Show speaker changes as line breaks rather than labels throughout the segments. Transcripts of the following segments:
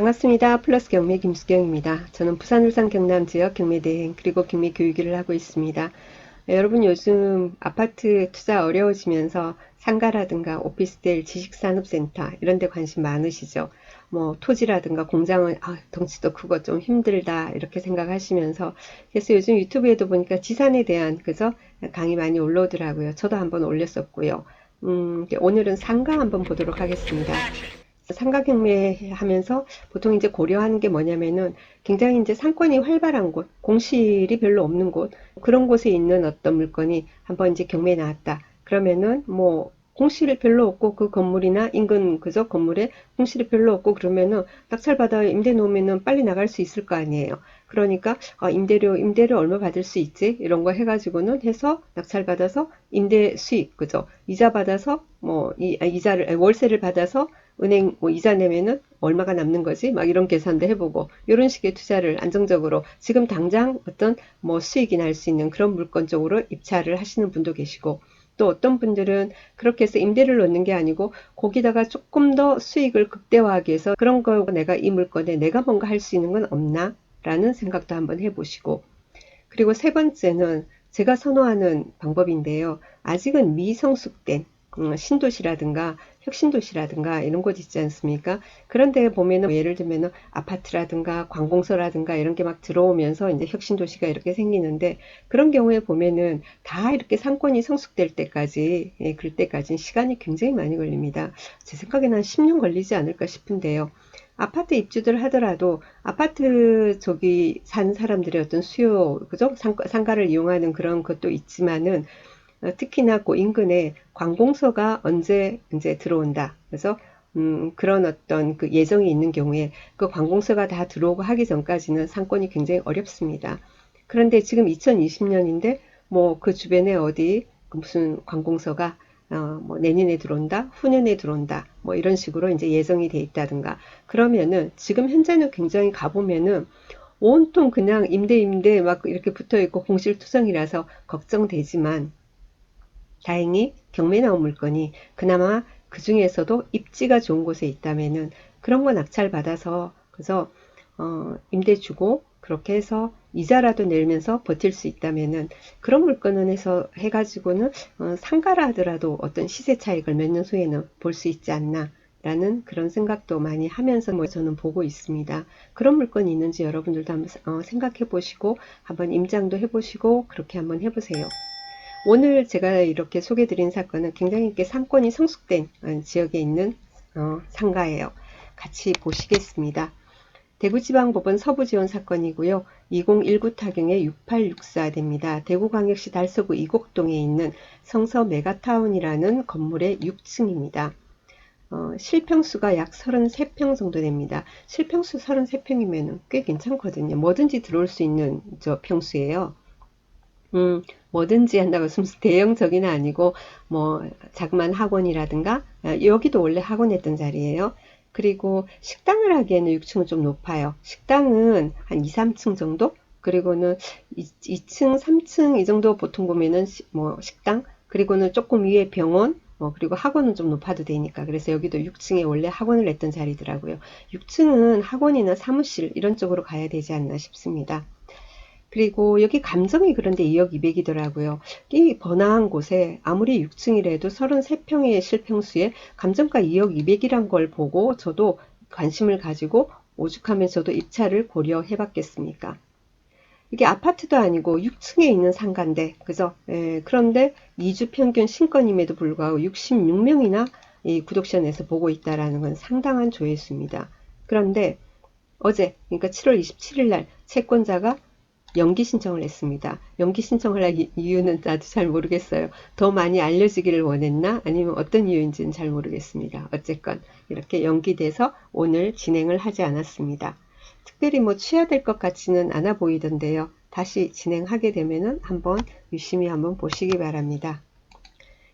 반갑습니다. 플러스 경매 김수경입니다. 저는 부산, 울산, 경남 지역 경매대행 그리고 경매 교육을 하고 있습니다. 여러분 요즘 아파트 투자 어려워지면서 상가라든가 오피스텔, 지식산업센터 이런 데 관심 많으시죠? 뭐 토지라든가 공장은 덩치도 크고 좀 힘들다 이렇게 생각하시면서 그래서 요즘 유튜브에도 보니까 지산에 대한 그죠? 강의 많이 올라오더라고요. 저도 한번 올렸었고요. 오늘은 상가 한번 보도록 하겠습니다. 상가 경매 하면서 보통 이제 고려하는 게 뭐냐면은 굉장히 이제 상권이 활발한 곳, 공실이 별로 없는 곳, 그런 곳에 있는 어떤 물건이 한번 이제 경매에 나왔다. 그러면은 뭐 공실이 별로 없고 그 건물이나 인근 그저 건물에 공실이 별로 없고 그러면은 낙찰받아 임대 놓으면은 빨리 나갈 수 있을 거 아니에요. 그러니까 임대료 얼마 받을 수 있지? 이런 거 해가지고는 해서 낙찰받아서 임대 수익 그죠? 이자 받아서 뭐 이자를 월세를 받아서 은행 뭐 이자 내면은 얼마가 남는 거지? 막 이런 계산도 해보고 이런 식의 투자를 안정적으로 지금 당장 어떤 뭐 수익이 날 수 있는 그런 물건 쪽으로 입찰을 하시는 분도 계시고 또 어떤 분들은 그렇게 해서 임대를 놓는 게 아니고 거기다가 조금 더 수익을 극대화하기 위해서 그런 거 내가 이 물건에 내가 뭔가 할 수 있는 건 없나? 라는 생각도 한번 해보시고 그리고 세 번째는 제가 선호하는 방법인데요. 아직은 미성숙된 신도시라든가 혁신도시라든가 이런 곳 있지 않습니까? 그런데 보면은 예를 들면은 아파트라든가 관공서라든가 이런 게 막 들어오면서 이제 혁신도시가 이렇게 생기는데 그런 경우에 보면은 다 이렇게 상권이 성숙될 때까지 그럴 때까지는 시간이 굉장히 많이 걸립니다. 제 생각에는 한 10년 걸리지 않을까 싶은데요. 아파트 입주들 하더라도 아파트 저기 산 사람들의 어떤 수요, 그죠? 상가를 이용하는 그런 것도 있지만은 특히나 그 인근에 관공서가 언제 이제 들어온다. 그래서 그런 어떤 그 예정이 있는 경우에 그 관공서가 다 들어오고 하기 전까지는 상권이 굉장히 어렵습니다. 그런데 지금 2020년인데 뭐 그 주변에 어디 그 무슨 관공서가 뭐 내년에 들어온다, 후년에 들어온다, 뭐 이런 식으로 이제 예정이 돼 있다든가 그러면은 지금 현재는 굉장히 가보면은 온통 그냥 임대 막 이렇게 붙어 있고 공실투성이라서 걱정되지만 다행히 경매 나온 물건이 그나마 그 중에서도 입지가 좋은 곳에 있다면은 그런 거 낙찰 받아서 그래서 임대 주고 그렇게 해서 이자라도 내면서 버틸 수 있다면은 그런 물건은 해서 해가지고는 상가라 하더라도 어떤 시세 차익을 몇 년 후에는 볼 수 있지 않나 라는 그런 생각도 많이 하면서 뭐 저는 보고 있습니다. 그런 물건이 있는지 여러분들도 한번 생각해 보시고 한번 임장도 해 보시고 그렇게 한번 해보세요. 오늘 제가 이렇게 소개드린 사건은 굉장히 이렇게 상권이 성숙된 지역에 있는 상가예요. 같이 보시겠습니다. 대구지방법원 서부지원 사건이고요. 2019 타경의 6864 됩니다. 대구광역시 달서구 이곡동에 있는 성서 메가타운이라는 건물의 6층입니다. 실평수가 약 33평 정도 됩니다. 실평수 33평이면 꽤 괜찮거든요. 뭐든지 들어올 수 있는 저 평수예요. 뭐든지 한다고 무슨 대형적인 아니고 뭐 자그마한 학원이라든가 여기도 원래 학원했던 자리예요. 그리고 식당을 하기에는 6층은 좀 높아요. 식당은 한 2, 3층 정도? 그리고는 2층, 3층 이 정도 보통 보면은 뭐 식당 그리고는 조금 위에 병원 그리고 학원은 좀 높아도 되니까 그래서 여기도 6층에 원래 학원을 했던 자리더라고요. 6층은 학원이나 사무실 이런 쪽으로 가야 되지 않나 싶습니다. 그리고 여기 감정이 그런데 2억 2백이더라고요. 이 번화한 곳에 아무리 6층이라도 33평의 실평수에 감정가 2억 2백이란 걸 보고 저도 관심을 가지고 오죽하면서도 입찰을 고려해 봤겠습니까? 이게 아파트도 아니고 6층에 있는 상가인데, 그죠? 그런데 2주 평균 신건임에도 불구하고 66명이나 이 구독션에서 보고 있다라는 건 상당한 조회수입니다. 그런데 어제, 그러니까 7월 27일 날 채권자가 연기 신청을 했습니다. 연기 신청을 한 이유는 나도 잘 모르겠어요. 더 많이 알려지기를 원했나? 아니면 어떤 이유인지는 잘 모르겠습니다. 어쨌건 이렇게 연기돼서 오늘 진행을 하지 않았습니다. 특별히 뭐 취하될 것 같지는 않아 보이던데요. 다시 진행하게 되면은 한번 유심히 한번 보시기 바랍니다.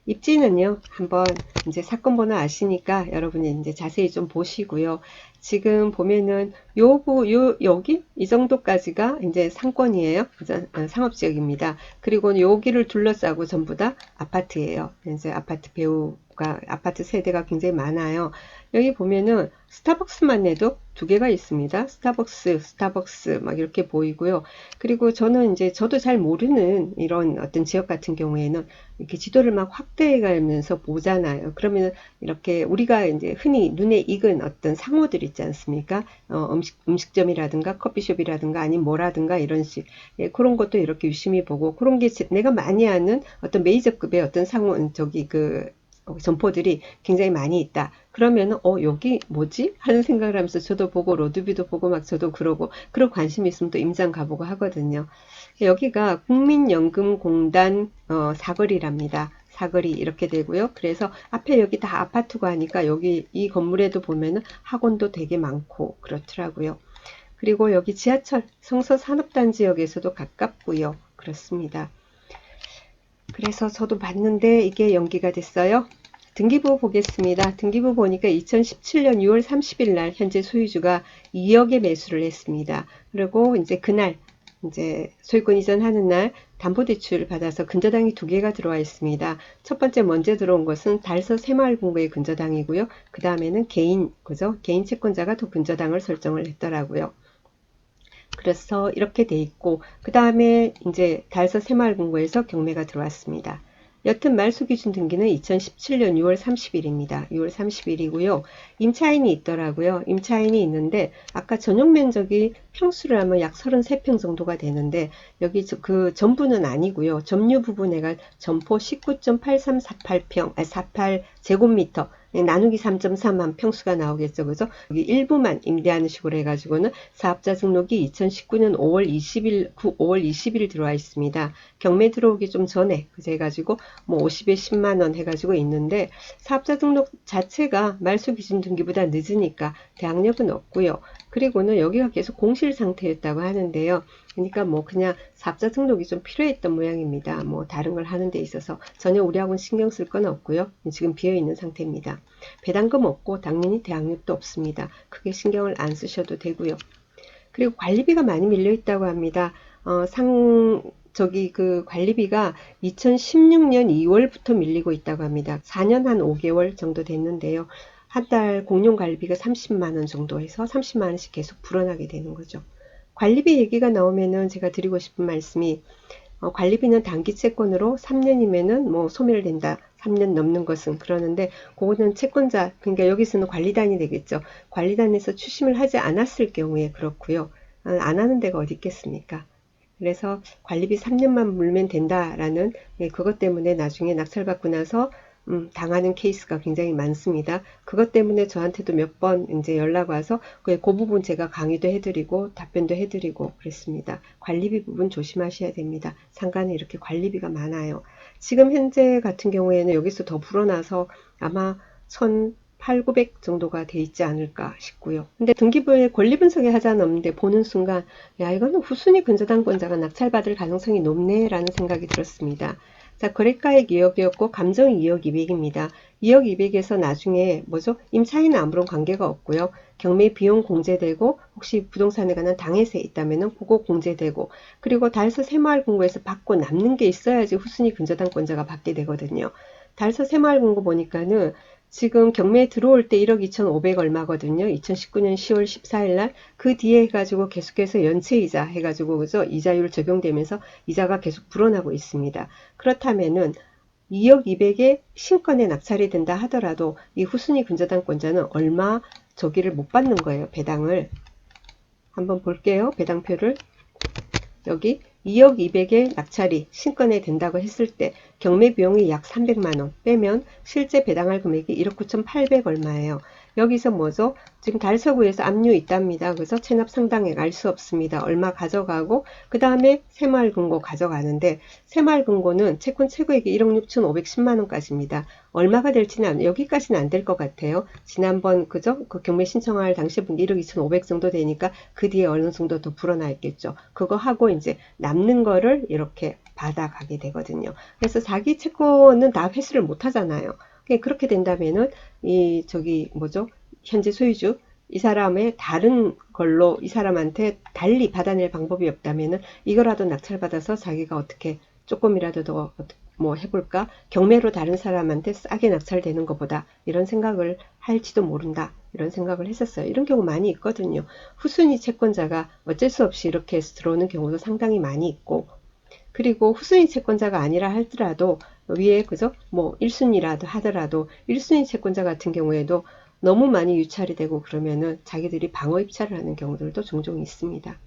입지는요, 한번 이제 사건 번호 아시니까 여러분이 이제 자세히 좀 보시고요. 지금 보면은 여기 이 정도까지가 이제 상권이에요. 상업지역입니다. 그리고 여기를 둘러싸고 전부 다 아파트예요. 이제 아파트 배우 집과 아파트 세대가 굉장히 많아요. 여기 보면은 스타벅스만 내도 두 개가 있습니다. 스타벅스 막 이렇게 보이고요. 그리고 저는 이제 저도 잘 모르는 이런 어떤 지역 같은 경우에는 이렇게 지도를 막 확대해 가면서 보잖아요. 그러면 이렇게 우리가 이제 흔히 눈에 익은 어떤 상호들 있지 않습니까? 음식점이라든가 커피숍이라든가 아니면 뭐라든가 이런 식 예, 그런 것도 이렇게 유심히 보고 그런 게 내가 많이 아는 어떤 메이저급의 어떤 상호 저기 그 점포들이 굉장히 많이 있다. 그러면은 여기 뭐지? 하는 생각을 하면서 저도 보고 로드뷰도 보고 막 저도 그러고 관심이 있으면 또 임장 가보고 하거든요. 여기가 국민연금공단 사거리랍니다. 사거리 이렇게 되고요. 그래서 앞에 여기 다 아파트고 하니까 여기 이 건물에도 보면은 학원도 되게 많고 그렇더라고요. 그리고 여기 지하철 성서산업단지역에서도 가깝고요. 그렇습니다. 그래서 저도 봤는데 이게 연기가 됐어요. 등기부 보겠습니다. 등기부 보니까 2017년 6월 30일 날 현재 소유주가 2억에 매수를 했습니다. 그리고 이제 그날 이제 소유권 이전하는 날 담보대출을 받아서 근저당이 두 개가 들어와 있습니다. 첫 번째 먼저 들어온 것은 달서 새마을금고의 근저당이고요. 그 다음에는 개인 채권자가 또 근저당을 설정을 했더라고요. 그래서 이렇게 돼 있고 그 다음에 이제 달서 새마을금고에서 경매가 들어왔습니다. 여튼 말소기준 등기는 2017년 6월 30일입니다. 6월 30일이고요. 임차인이 있더라고요. 임차인이 있는데 아까 전용 면적이 평수를 하면 약 33평 정도가 되는데 여기 그 전부는 아니고요. 점유 부분에가 점포 19.8348평, 48제곱미터 나누기 3.3만 평수가 나오겠죠. 그죠? 여기 일부만 임대하는 식으로 해가지고는 사업자 등록이 2019년 5월 20일 들어와 있습니다. 경매 들어오기 좀 전에 그제 해가지고 뭐 50에 10만 원 해가지고 있는데 사업자 등록 자체가 말소 기준 등기보다 늦으니까 대항력은 없고요. 그리고는 여기가 계속 공실 상태였다고 하는데요. 그러니까 뭐 그냥 사업자 등록이 좀 필요했던 모양입니다. 뭐 다른 걸 하는 데 있어서 전혀 우리하고는 신경 쓸 건 없고요. 지금 비어 있는 상태입니다. 배당금 없고 당연히 대항력도 없습니다. 크게 신경을 안 쓰셔도 되고요. 그리고 관리비가 많이 밀려 있다고 합니다. 저기 그 관리비가 2016년 2월부터 밀리고 있다고 합니다. 4년 한 5개월 정도 됐는데요. 한 달 공용 관리비가 30만 원 정도 해서 30만 원씩 계속 불어나게 되는 거죠. 관리비 얘기가 나오면은 제가 드리고 싶은 말씀이 관리비는 단기 채권으로 3년이면은 뭐 소멸된다. 3년 넘는 것은 그러는데 그거는 채권자 그러니까 여기서는 관리단이 되겠죠. 관리단에서 추심을 하지 않았을 경우에 그렇고요. 안 하는 데가 어디 있겠습니까? 그래서 관리비 3년만 물면 된다라는 그것 때문에 나중에 낙찰받고 나서 당하는 케이스가 굉장히 많습니다. 그것 때문에 저한테도 몇 번 이제 연락 와서 그 부분 제가 강의도 해드리고 답변도 해드리고 그랬습니다. 관리비 부분 조심하셔야 됩니다. 상가는 이렇게 관리비가 많아요. 지금 현재 같은 경우에는 여기서 더 불어나서 아마 1,800, 900 정도가 돼 있지 않을까 싶고요. 근데 등기부에 권리분석에 하자는 없는데 보는 순간 야 이거는 후순위 근저당권자가 낙찰받을 가능성이 높네 라는 생각이 들었습니다. 자, 거래가액 2억이었고 감정이 2억 2백입니다. 2억 2백에서 나중에 뭐죠? 임차인은 아무런 관계가 없고요. 경매 비용 공제되고 혹시 부동산에 관한 당해세 있다면은 그거 공제되고 그리고 달서 새마을금고에서 받고 남는 게 있어야지 후순위 근저당권자가 받게 되거든요. 달서 새마을금고 보니까는 지금 경매에 들어올 때 1억 2,500 얼마거든요. 2019년 10월 14일 날. 그 뒤에 해가지고 계속해서 연체이자 해가지고 그죠? 이자율 적용되면서 이자가 계속 불어나고 있습니다. 그렇다면은 2억 2백에 신권에 낙찰이 된다 하더라도 이 후순위 근저당권자는 얼마 저기를 못 받는 거예요. 배당을. 한번 볼게요. 배당표를. 여기 2억 2백에 낙찰이 신권에 된다고 했을 때 경매 비용이 약 300만원 빼면 실제 배당할 금액이 1억 9,800 얼마예요. 여기서 뭐죠? 지금 달서구에서 압류 있답니다. 그래서 체납 상당액 알 수 없습니다. 얼마 가져가고 그 다음에 새마을금고 가져가는데 새마을금고는 채권 최고액이 1억 6,510만 원까지입니다. 얼마가 될지는 여기까지는 안 될 것 같아요. 지난번 그죠? 그 경매 신청할 당시 분기 1억 2,500 정도 되니까 그 뒤에 어느 정도 더 불어나 있겠죠. 그거 하고 이제 남는 거를 이렇게 받아가게 되거든요. 그래서 자기 채권은 다 회수를 못 하잖아요. 그렇게 된다면은 이 저기 뭐죠? 현재 소유주 이 사람의 다른 걸로 이 사람한테 달리 받아낼 방법이 없다면은 이거라도 낙찰받아서 자기가 어떻게 조금이라도 더 뭐 해볼까? 경매로 다른 사람한테 싸게 낙찰되는 것보다 이런 생각을 할지도 모른다. 이런 생각을 했었어요. 이런 경우 많이 있거든요. 후순위 채권자가 어쩔 수 없이 이렇게 해서 들어오는 경우도 상당히 많이 있고, 그리고 후순위 채권자가 아니라 하더라도 위에 그죠? 뭐 1순위라도 하더라도 1순위 채권자 같은 경우에도 너무 많이 유찰이 되고 그러면은 자기들이 방어 입찰을 하는 경우들도 종종 있습니다.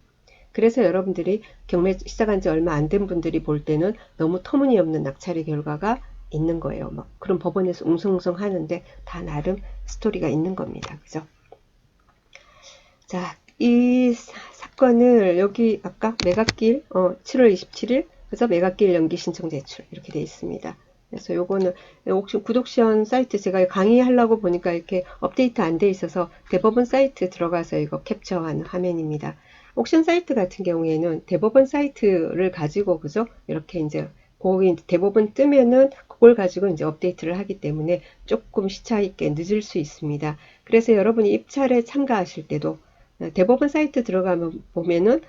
그래서 여러분들이 경매 시작한 지 얼마 안 된 분들이 볼 때는 너무 터무니없는 낙찰의 결과가 있는 거예요. 막 그런 법원에서 웅성웅성 하는데 다 나름 스토리가 있는 겁니다. 그죠? 자, 이 사건을 여기 아까 매각길 7월 27일 그래서 매각길 연기 신청 제출 이렇게 돼 있습니다. 그래서 요거는 옥션 구독션 사이트 제가 강의하려고 보니까 이렇게 업데이트 안 돼 있어서 대법원 사이트 들어가서 이거 캡처한 화면입니다. 옥션 사이트 같은 경우에는 대법원 사이트를 가지고 그죠? 이렇게 이제 거기 대법원 뜨면은 그걸 가지고 이제 업데이트를 하기 때문에 조금 시차 있게 늦을 수 있습니다. 그래서 여러분이 입찰에 참가하실 때도 대법원 사이트 들어가면 보면은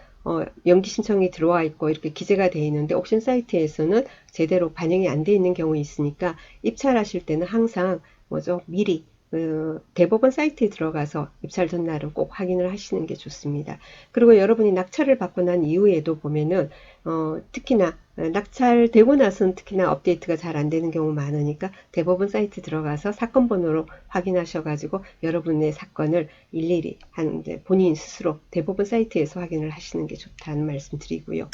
연기 신청이 들어와 있고 이렇게 기재가 되어 있는데 옥션 사이트에서는 제대로 반영이 안 돼 있는 경우 있으니까 입찰하실 때는 항상 뭐죠 미리 대법원 사이트에 들어가서 입찰 전날은 꼭 확인을 하시는 게 좋습니다. 그리고 여러분이 낙찰을 받고 난 이후에도 보면은 특히나 낙찰되고 나서는 특히나 업데이트가 잘 안 되는 경우 많으니까 대법원 사이트 들어가서 사건 번호로 확인하셔가지고 여러분의 사건을 일일이 하는데 본인 스스로 대법원 사이트에서 확인을 하시는 게 좋다는 말씀 드리고요.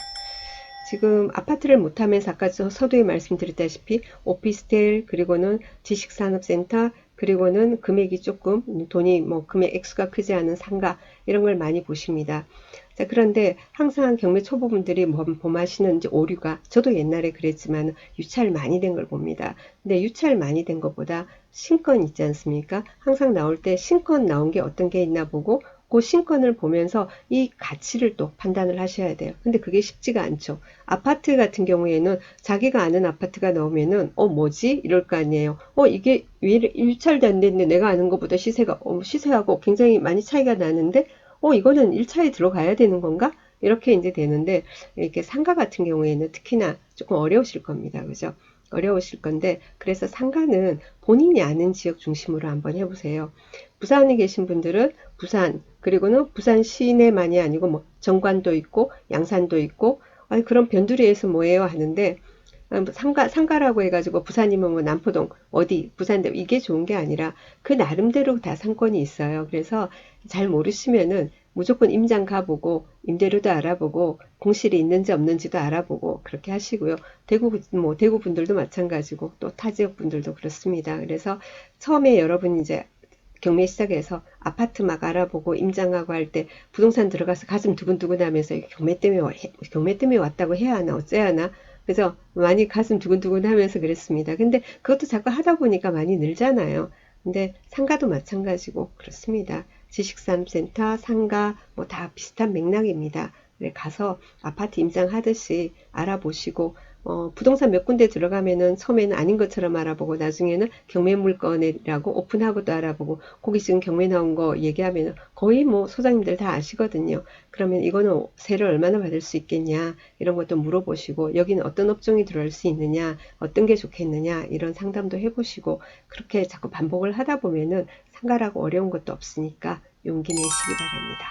지금 아파트를 못하면서 아까 서두에 말씀드렸다시피 오피스텔 그리고는 지식산업센터 그리고는 금액이 조금 돈이 뭐 금액 액수가 크지 않은 상가 이런 걸 많이 보십니다. 자, 그런데 항상 경매 초보분들이 범하시는 이제 오류가 저도 옛날에 그랬지만 유찰 많이 된 걸 봅니다. 근데 유찰 많이 된 것보다 신건 있지 않습니까? 항상 나올 때 신건 나온 게 어떤 게 있나 보고 그 신건을 보면서 이 가치를 또 판단을 하셔야 돼요. 근데 그게 쉽지가 않죠. 아파트 같은 경우에는 자기가 아는 아파트가 나오면은 뭐지? 이럴 거 아니에요. 이게 왜 일찰도 안 됐는데 내가 아는 것보다 시세가 시세하고 굉장히 많이 차이가 나는데 이거는 1차에 들어가야 되는 건가? 이렇게 이제 되는데 이렇게 상가 같은 경우에는 특히나 조금 어려우실 겁니다. 그죠? 어려우실 건데 그래서 상가는 본인이 아는 지역 중심으로 한번 해보세요. 부산에 계신 분들은 부산 그리고는 부산 시내만이 아니고 뭐 정관도 있고 양산도 있고 아니 그럼 변두리에서 뭐예요 하는데 뭐 상가라고 해가지고 부산이면 뭐 남포동 어디 부산대 이게 좋은 게 아니라 그 나름대로 다 상권이 있어요. 그래서 잘 모르시면은 무조건 임장 가보고 임대료도 알아보고 공실이 있는지 없는지도 알아보고 그렇게 하시고요. 대구 분들도 마찬가지고 또 타 지역 분들도 그렇습니다. 그래서 처음에 여러분 이제 경매 시작해서 아파트 막 알아보고 임장하고 할 때 부동산 들어가서 가슴 두근두근 하면서 경매 때문에 왔다고 해야 하나 어째야 하나 그래서 많이 가슴 두근두근 하면서 그랬습니다. 근데 그것도 자꾸 하다 보니까 많이 늘잖아요. 근데 상가도 마찬가지고 그렇습니다. 지식산업센터, 상가 뭐 다 비슷한 맥락입니다. 가서 아파트 임장하듯이 알아보시고 부동산 몇 군데 들어가면은 처음에는 아닌 것처럼 알아보고 나중에는 경매 물건이라고 오픈하고도 알아보고 거기 지금 경매 나온 거 얘기하면 거의 뭐 소장님들 다 아시거든요. 그러면 이거는 세를 얼마나 받을 수 있겠냐 이런 것도 물어보시고 여기는 어떤 업종이 들어올 수 있느냐 어떤 게 좋겠느냐 이런 상담도 해보시고 그렇게 자꾸 반복을 하다 보면은 상가라고 어려운 것도 없으니까 용기 내시기 바랍니다.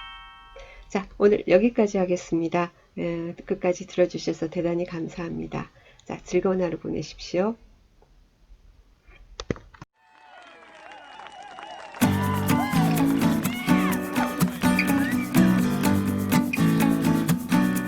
자, 오늘 여기까지 하겠습니다. 끝까지 들어주셔서 대단히 감사합니다. 자, 즐거운 하루 보내십시오.